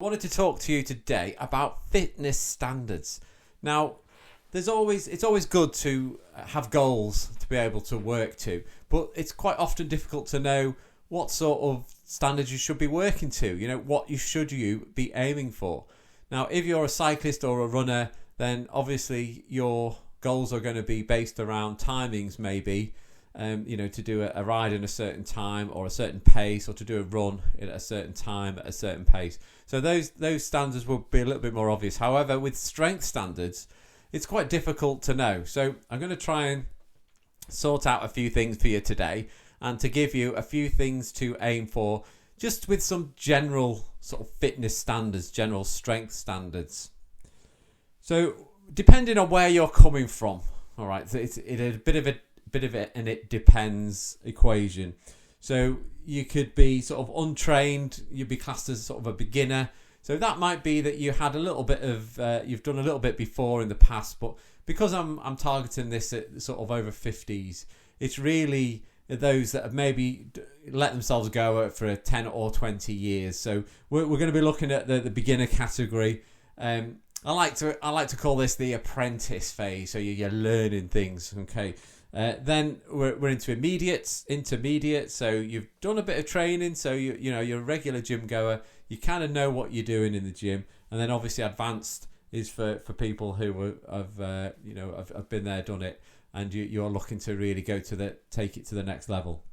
I wanted to talk to you today about fitness standards. Now, it's always good to have goals to be able to work to, but it's quite often difficult to know what sort of standards you should be working to. What should you be aiming for? Now, if you're a cyclist or a runner, then obviously your goals are going to be based around timings, maybe. To do a ride in a certain time or a certain pace, or to do a run at a certain time at a certain pace. So those standards will be a little bit more obvious. However, with strength standards, it's quite difficult to know. So I'm going to try and sort out a few things for you today, and to give you a few things to aim for, just with some general sort of fitness standards, general strength standards. So depending on where you're coming from, all right, so it's a bit of an it depends equation. So you could be sort of untrained, you'd be classed as sort of a beginner. So that might be that you had a little bit of you've done a little bit before in the past, but because I'm targeting this at sort of over 50s, it's really those that have maybe let themselves go for 10 or 20 years. So we're going to be looking at the beginner category. I like to call this the apprentice phase. So you're learning things. Okay. Then we're into intermediate. So you've done a bit of training. So you're a regular gym goer. You kind of know what you're doing in the gym. And then obviously advanced is for people who have been there, done it, and you're looking to really take it to the next level.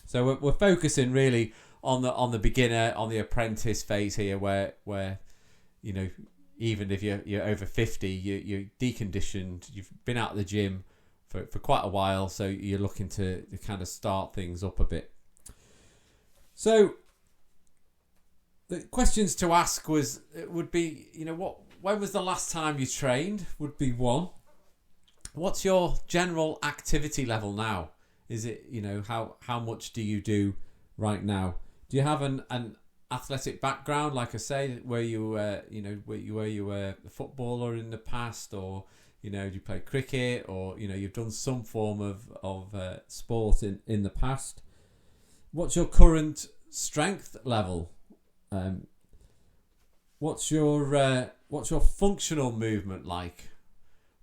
So we're focusing really on the beginner, on the apprentice phase here, where even if you're over 50, you're deconditioned, you've been out of the gym for quite a while, so you're looking to kind of start things up a bit. So the questions to ask would be, when was the last time you trained? Would be one. What's your general activity level now? Is it, how much do you do right now? Do you have an athletic background, like I say, where you were a footballer in the past, or do you play cricket, or you've done some form of sport in the past? What's your current strength level? What's your functional movement like?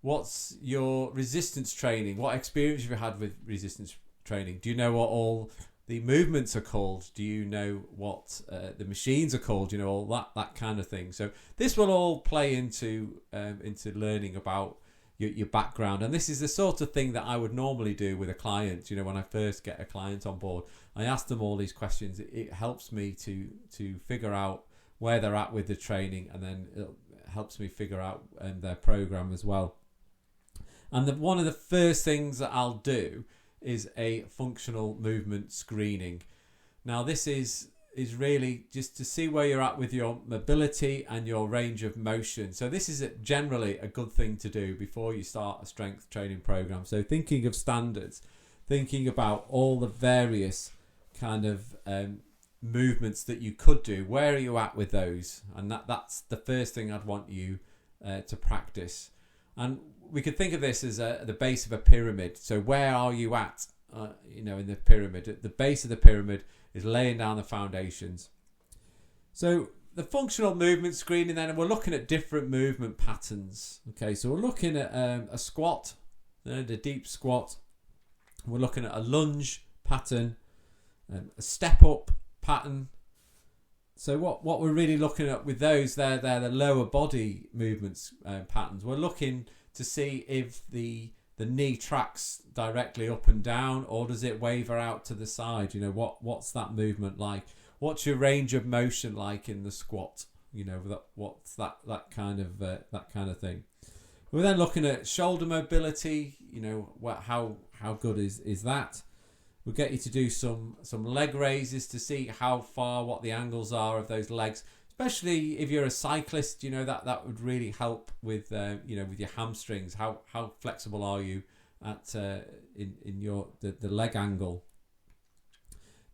What's your resistance training? What experience have you had with resistance training? Do you know what all the movements are called? Do you know what the machines are called? All that kind of thing. So this will all play into learning about your background, and this is the sort of thing that I would normally do with a client. When I first get a client on board, I ask them all these questions. It helps me to figure out where they're at with the training, and then it helps me figure out their program as well. And one of the first things that I'll do is a functional movement screening. Now this is really just to see where you're at with your mobility and your range of motion. So this is generally a good thing to do before you start a strength training program. So thinking of standards, thinking about all the various kind of movements that you could do, where are you at with those? And that's the first thing I'd want you to practice. And we could think of this as the base of a pyramid. So where are you at, in the pyramid? At the base of the pyramid is laying down the foundations. So the functional movement screening, then we're looking at different movement patterns. Okay, so we're looking at a squat, the deep squat. We're looking at a lunge pattern, a step up pattern. So what we're really looking at with those, they're the lower body movements patterns. We're looking to see if the knee tracks directly up and down, or does it waver out to the side? What's that movement like? What's your range of motion like in the squat? What's that kind of thing. We're then looking at shoulder mobility. How good is that? We'll get you to do some leg raises to see how far, what the angles are of those legs. Especially if you're a cyclist, that would really help with with your hamstrings. How flexible are you at in your the leg angle?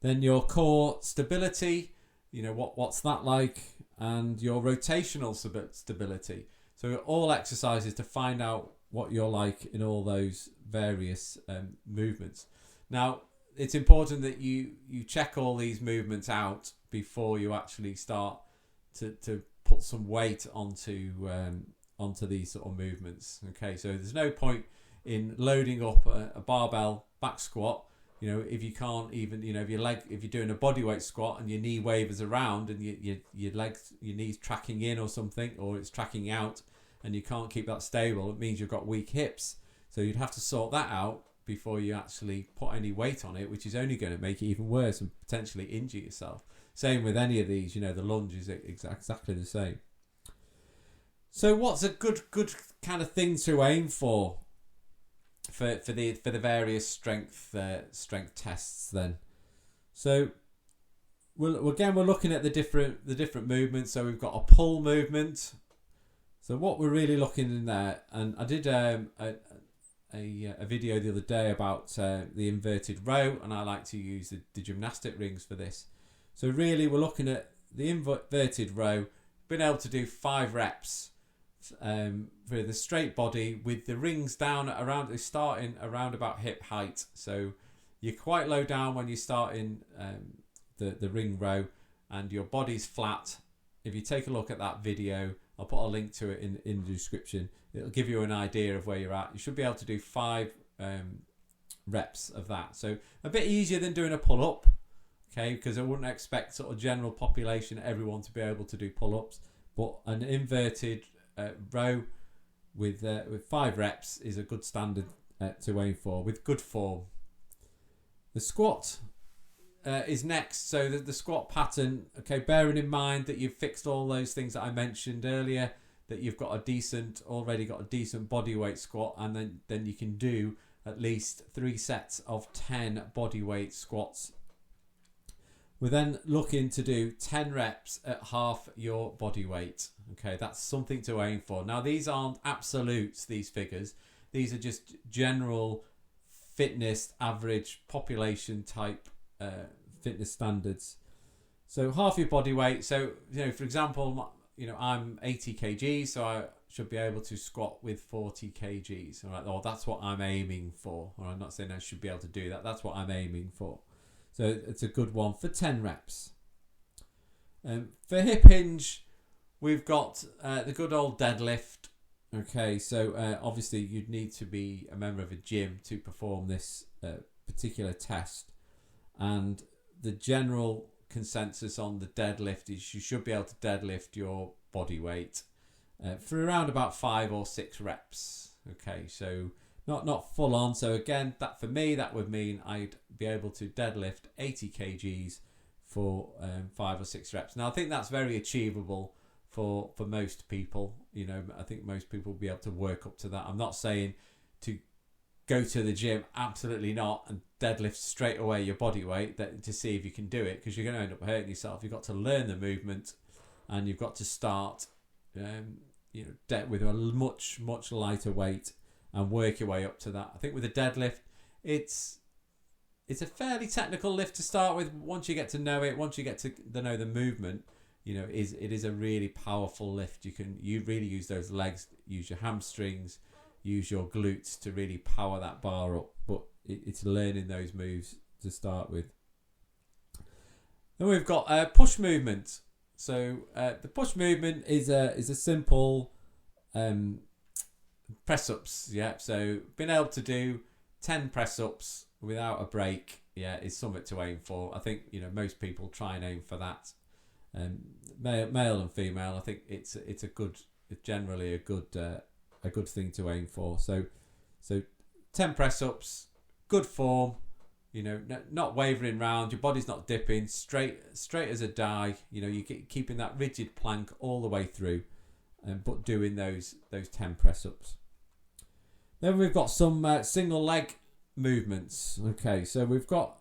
Then your core stability, what's that like, and your rotational stability. So all exercises to find out what you're like in all those various movements. Now, it's important that you check all these movements out before you actually start to put some weight onto these sort of movements. Okay, so there's no point in loading up a barbell back squat, if you can't even, if you're doing a bodyweight squat and your knee wavers around and your knee's tracking in or something, or it's tracking out, and you can't keep that stable, it means you've got weak hips. So you'd have to sort that out before you actually put any weight on it, which is only going to make it even worse and potentially injure yourself. Same with any of these, the lunge is exactly the same. So what's a good kind of thing to aim for the various strength tests then? So we're looking at the different movements. So we've got a pull movement. So what we're really looking in there, and I did a video the other day about the inverted row, and I like to use the gymnastic rings for this. So really we're looking at the inverted row, being able to do 5 reps for the straight body with the rings down at starting around about hip height. So you're quite low down when you start in the ring row, and your body's flat. If you take a look at that video, I'll put a link to it in the description. It'll give you an idea of where you're at. You should be able to do 5 reps of that. So a bit easier than doing a pull-up, okay? Because I wouldn't expect sort of general population, everyone to be able to do pull-ups. But an inverted row with 5 reps is a good standard to aim for with good form. The squat is next. So the squat pattern, okay, bearing in mind that you've fixed all those things that I mentioned earlier, that you've already got a decent body weight squat, and then you can do at least 3 sets of 10 body weight squats. We're then looking to do 10 reps at half your body weight. Okay, that's something to aim for. Now, these aren't absolutes, these figures. These are just general fitness, average population type fitness standards. So half your body weight. So, for example, I'm 80 kg, so I should be able to squat with 40 kgs. All right, or that's what I'm aiming for. Or I'm not saying I should be able to do that. That's what I'm aiming for. So it's a good one for 10 reps. For hip hinge, we've got the good old deadlift. Okay, so obviously you'd need to be a member of a gym to perform this particular test. And the general consensus on the deadlift is you should be able to deadlift your body weight for around about 5 or 6 reps. Okay, so not full on. So again, that for me, that would mean I'd be able to deadlift 80 kgs for 5 or 6 reps. Now I think that's very achievable for most people. I think most people will be able to work up to that. I'm not saying to go to the gym, absolutely not, and deadlift straight away your body weight to see if you can do it, because you're going to end up hurting yourself. You've got to learn the movement, and you've got to start with a much lighter weight and work your way up to that. I think with a deadlift, it's a fairly technical lift to start with. Once you get to know it, once you get to know the movement, it is a really powerful lift. You really use those legs, use your hamstrings, use your glutes to really power that bar up. But it's learning those moves to start with. Then we've got push movement. So the push movement is a simple press ups. Yeah. So being able to do 10 press ups without a break, is something to aim for. I think most people try and aim for that. Male and female, I think it's generally a good thing to aim for. So 10 press ups, good form, not wavering round, your body's not dipping, straight as a die. You're keeping that rigid plank all the way through, but doing those 10 press ups. Then we've got some single leg movements. Okay, so we've got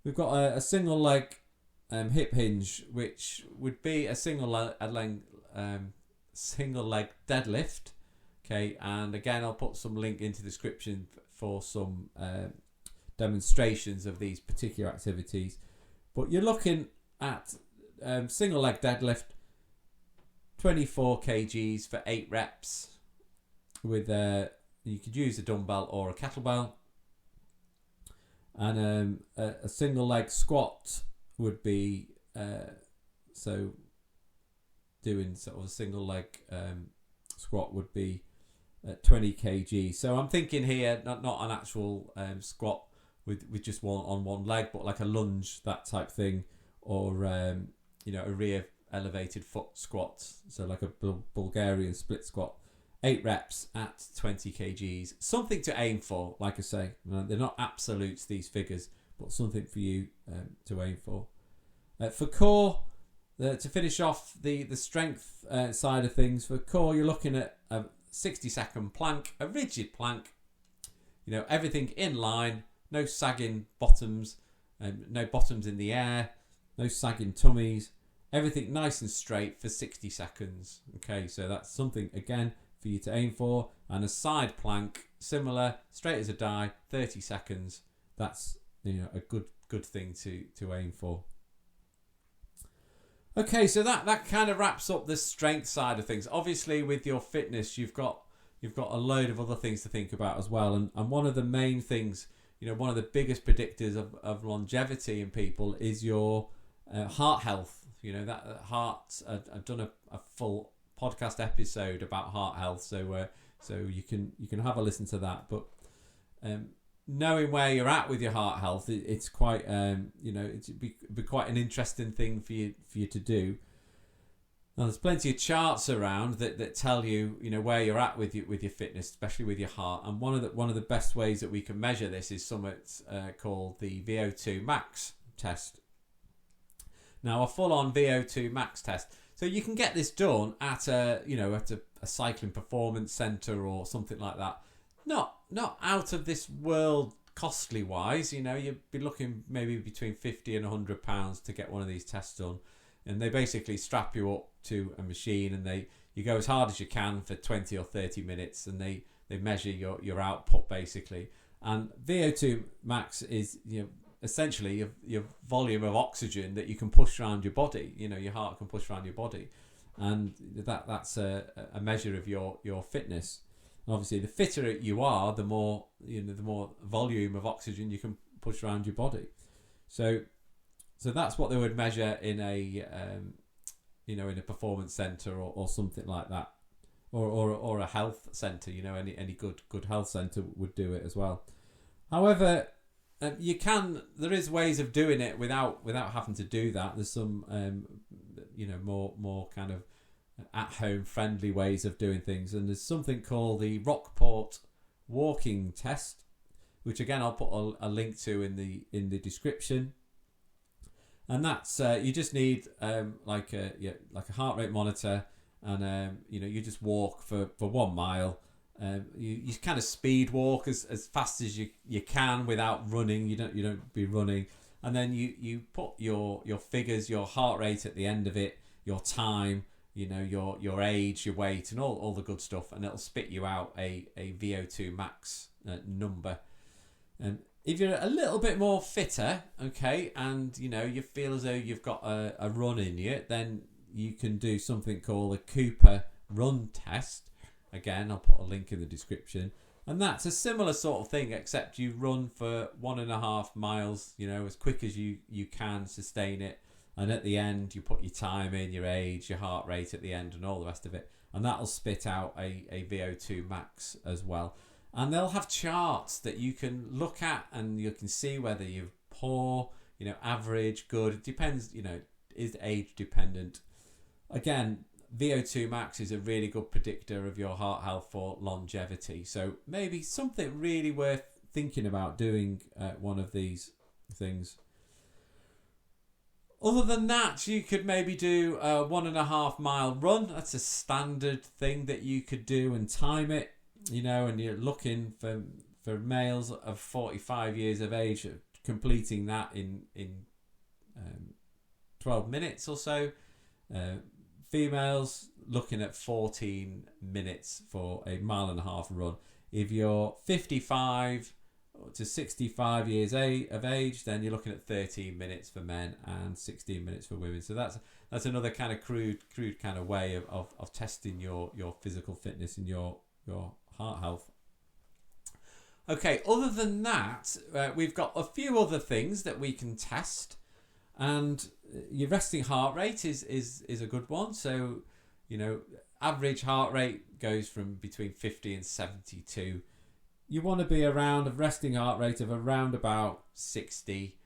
a single leg hip hinge, which would be a single leg deadlift. Okay, and again, I'll put some link into the description for some demonstrations of these particular activities. But you're looking at single leg deadlift, 24 kgs for 8 reps. With you could use a dumbbell or a kettlebell. And a single leg squat would be doing sort of a single leg squat would be 20 kg. So I'm thinking here not an actual squat with just one leg, but like a lunge, that type thing, or a rear elevated foot squat, so like a Bulgarian split squat, 8 reps at 20 kgs, something to aim for. Like I say, they're not absolutes, these figures, but something for you to aim for. For core, to finish off the strength side of things, for core you're looking at a 60-second plank, a rigid plank, everything in line, no sagging bottoms, no bottoms in the air, no sagging tummies, everything nice and straight for 60 seconds. Okay, so that's something again for you to aim for. And a side plank, similar, straight as a die, 30 seconds. That's a good thing to aim for. Okay, so that kind of wraps up the strength side of things. Obviously, with your fitness, you've got a load of other things to think about as well. And one of the main things, one of the biggest predictors of longevity in people is your heart health. That heart. I've done a full podcast episode about heart health, so you can have a listen to that. But knowing where you're at with your heart health, it's quite it'd be quite an interesting thing for you to do. Now, there's plenty of charts around that tell you where you're at with your fitness, especially with your heart. And one of the best ways that we can measure this is something called the VO2 Max Test. Now, a full-on VO2 Max Test. So you can get this done at a cycling performance centre or something like that. Not out of this world costly wise. You'd be looking maybe between £50 and £100 to get one of these tests done. And they basically strap you up to a machine, and you go as hard as you can for 20 or 30 minutes, and they measure your output basically. And VO2 max is essentially your volume of oxygen that you can push around your body. Your heart can push around your body, and that's a measure of your fitness. And obviously, the fitter you are, the more the more volume of oxygen you can push around your body. So that's what they would measure in a in a performance center or something like that, or a health center. Any good health center would do it as well. However, there is ways of doing it without having to do that. There's some more kind of at home friendly ways of doing things, and there's something called the Rockport walking test, which again I'll put a link to in the description. And that's you just need like a heart rate monitor, and you just walk for 1 mile. You kind of speed walk as fast as you can without running. You don't be running, and then you put your figures, your heart rate at the end of it, your time, your age, your weight, and all the good stuff, and it'll spit you out a VO2 max number. And if you're a little bit more fitter, okay, and you feel as though you've got a run in you, then you can do something called a Cooper run test. Again, I'll put a link in the description. And that's a similar sort of thing, except you run for 1.5 miles, as quick as you can sustain it. And at the end, you put your time in, your age, your heart rate at the end, and all the rest of it. And that'll spit out a VO2 max as well. And they'll have charts that you can look at, and you can see whether you're poor, average, good. It depends, is age dependent. Again, VO2 max is a really good predictor of your heart health for longevity. So maybe something really worth thinking about doing one of these things. Other than that, you could maybe do a 1.5 mile run. That's a standard thing that you could do and time it. And you're looking for males of 45 years of age completing that in 12 minutes or so. Females looking at 14 minutes for a 1.5 mile run. If you're 55 to 65 years of age, then you're looking at 13 minutes for men and 16 minutes for women. So that's another kind of crude kind of way of testing your physical fitness and your heart health. Okay, other than that, we've got a few other things that we can test, and your resting heart rate is a good one. So Average heart rate goes from between 50 and 72. You want to be around a resting heart rate of around about 60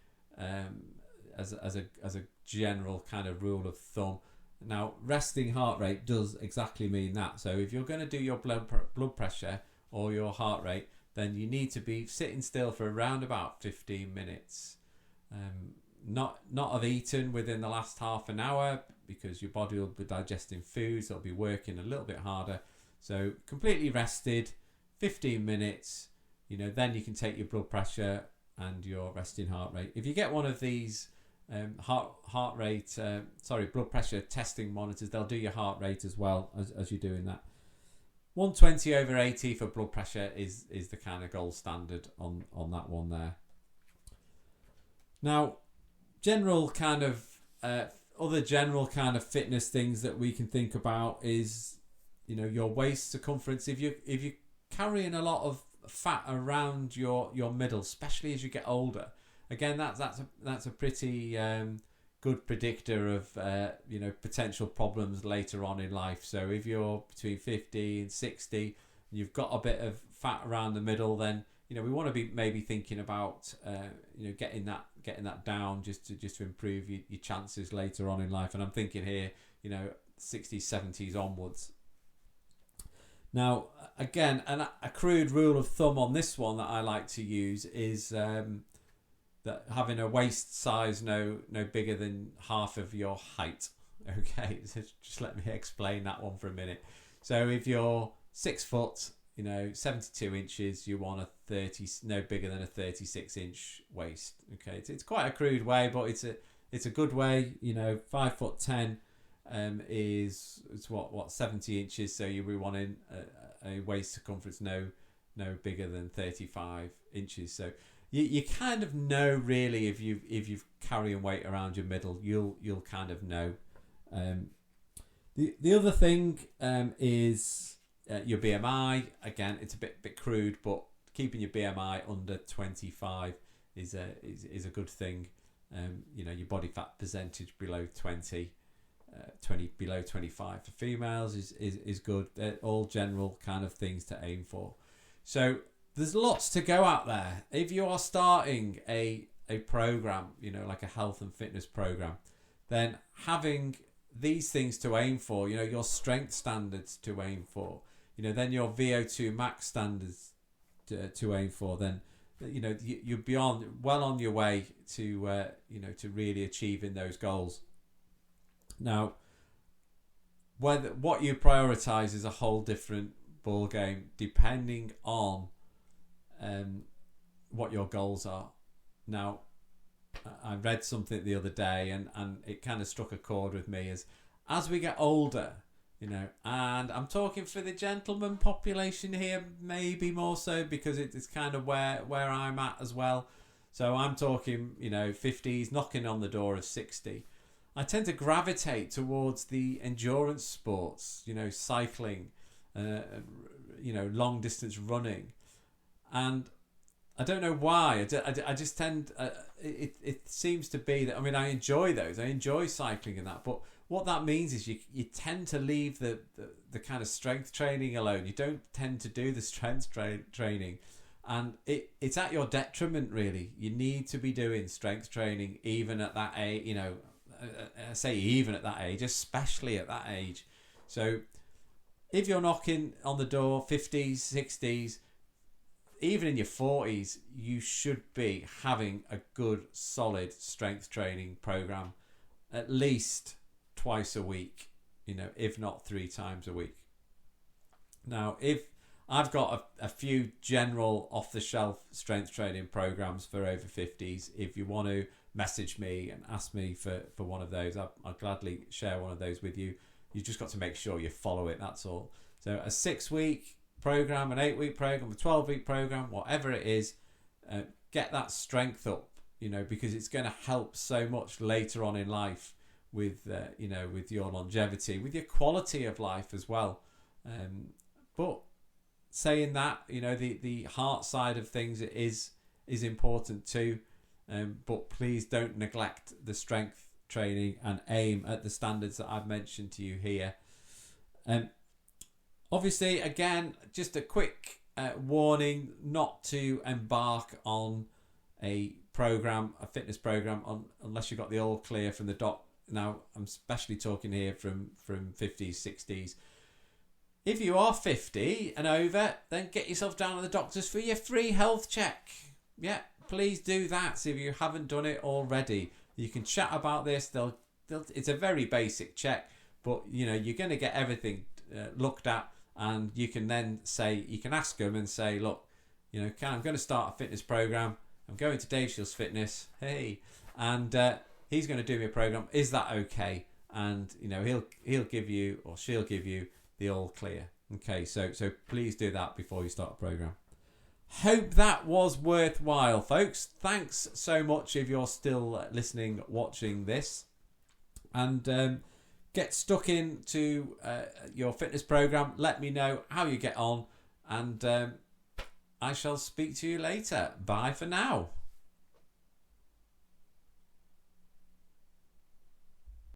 as a general kind of rule of thumb. Now, resting heart rate does exactly mean that. So if you're going to do your blood pressure or your heart rate, then you need to be sitting still for around about 15 minutes. Not have eaten within the last half an hour, because your body will be digesting foods, it'll be working a little bit harder. So completely rested, 15 minutes, then you can take your blood pressure and your resting heart rate. If you get one of these blood pressure testing monitors, they'll do your heart rate as well as you're doing that. 120/80 for blood pressure is the kind of gold standard on that one there. Now, other general kind of fitness things that we can think about is, your waist circumference. If you're carrying a lot of fat around your middle, especially as you get older, again that's a pretty good predictor of potential problems later on in life. So if you're between 50 and 60, you've got a bit of fat around the middle, then we want to be maybe thinking about getting that down just to improve your chances later on in life. And I'm thinking here 60s, 70s onwards. Now, again, a crude rule of thumb on this one that I like to use is that having a waist size no bigger than half of your height. Okay, so just let me explain that one for a minute. So if you're 6 foot, 72 inches, you want no bigger than a 36-inch waist. Okay, it's quite a crude way, but it's a good way. 5'10" is what 70 inches. So you'll be wanting a waist circumference no bigger than 35 inches. So you kind of know really if you've carrying weight around your middle, you'll kind of know. The other thing is your BMI. Again, it's a bit crude, but keeping your BMI under 25 is a good thing. Your body fat percentage below 20 below 25 for females is good. They're all general kind of things to aim for. So there's lots to go out there. If you are starting a program, like a health and fitness program, then having these things to aim for, your strength standards to aim for, then your VO2 max standards to aim for, then you're well on your way to to really achieving those goals. Now, what you prioritize is a whole different ball game, depending on what your goals are. Now, I read something the other day, and it kind of struck a chord with me as we get older, and I'm talking for the gentleman population here, maybe more so because it's kind of where I'm at as well. So I'm talking, 50s, knocking on the door of 60. I tend to gravitate towards the endurance sports, cycling, long distance running. And I don't know why. I just tend... it seems to be that... I enjoy those. I enjoy cycling and that. But what that means is you tend to leave the kind of strength training alone. You don't tend to do the strength training. And it's at your detriment, really. You need to be doing strength training even at that age, I say even at that age, especially at that age. So if you're knocking on the door 50s, 60s, even in your 40s, you should be having a good, solid strength training program at least twice a week, if not 3 times a week. Now, if I've got a few general off-the-shelf strength training programs for over 50s, if you want to message me and ask me for one of those, I'll gladly share one of those with you. You've just got to make sure you follow it, that's all. So a 6-week program, an 8-week program, a 12-week program, whatever it is, get that strength up, because it's going to help so much later on in life with your longevity, with your quality of life as well. But saying that, the heart side of things is important too. But please don't neglect the strength training and aim at the standards that I've mentioned to you here. Obviously, again, just a quick warning not to embark on a fitness program, unless you've got the all clear from the doc. Now, I'm especially talking here from 50s, 60s. If you are 50 and over, then get yourself down to the doctors for your free health check. Yeah, please do that if you haven't done it already. You can chat about this. It's a very basic check, but you're going to get everything looked at, and you can then you can ask them and say, look, I'm going to start a fitness program. I'm going to Dave Shields Fitness. Hey, and he's going to do me a program. Is that okay? And he'll give you, or she'll give you, the all clear. Okay, so please do that before you start a program. Hope that was worthwhile, folks. Thanks so much if you're still listening, watching this, and get stuck into your fitness program. Let me know how you get on, and I shall speak to you later. Bye for now.